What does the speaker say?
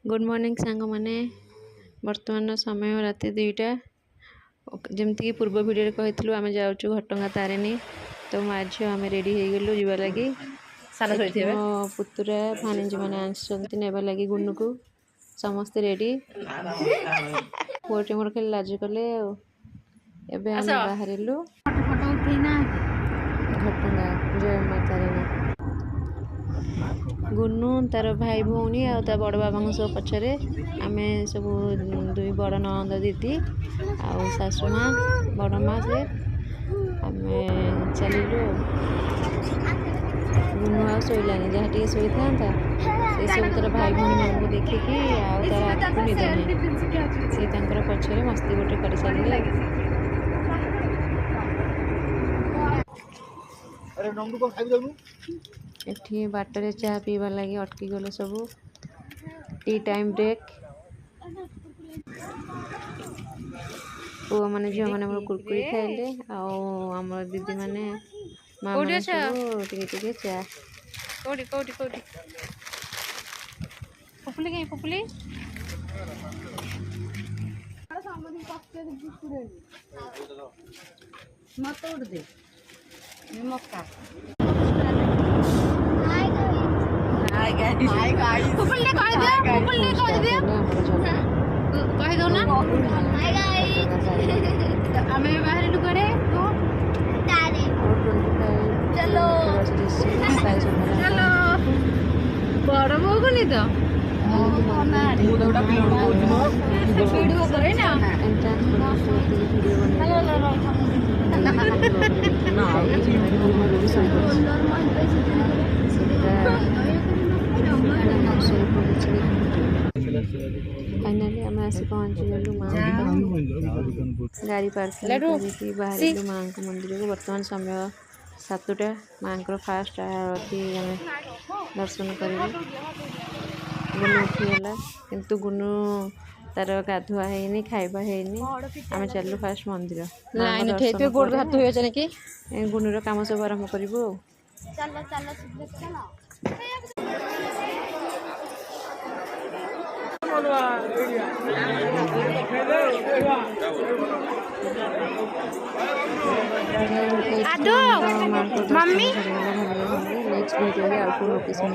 good morning सांग मैंने बर्तमान समय राति 2टा जमती पूर्व भिडियो कहूँ आम जाऊँ घटगाँ तारिणी तो मो झील आम रेडी हो गलु जीवा लगी मो पुतुरा भाणीजी मैंने आंसती नेबा लगी गुनु को समस्ते रेडी पुटे मोर खाली लाज कले बाहर घटगाँ जय माँ तारिणी गुनु तार भाई भौणी आ बड़ बाबा सब पछरे आम सब दुई बड़ ननद दीदी आसु माँ बड़ माँ से आम चलू गुनु आ शोलानी जहाँ टे शोई था से सब तार भाई भौणी मान को देखिकी तार आँख निद नहीं सी पछरे मस्ती गोटे कर सारे एठी बाटर चाह पीवा लगी अटकी गले सब टी टाइम ब्रेक पुआ मैंने झील मैंने कुरकुरी खाइले आम दीदी मैंने माँ टे चा मक्का कही दो ना आम बाहर करे चलो चलो बड़ बो को नहीं तो वीडियो करे ना फाइनाली आम आसी पहुँची गलु माँ गाड़ी पार्किंग बाहर माँ मंदिर को बर्तमान समय 7टा माँ फास्ट आरती आम दर्शन कर गुनु उठीगला किंतु गुनु तार गाधुआ है खाइबा है आम चलु फास्ट मंदिर गुनुर काम सब आरंभ करूँ मम्मी नेक्स्ट वीडियो लोकेशन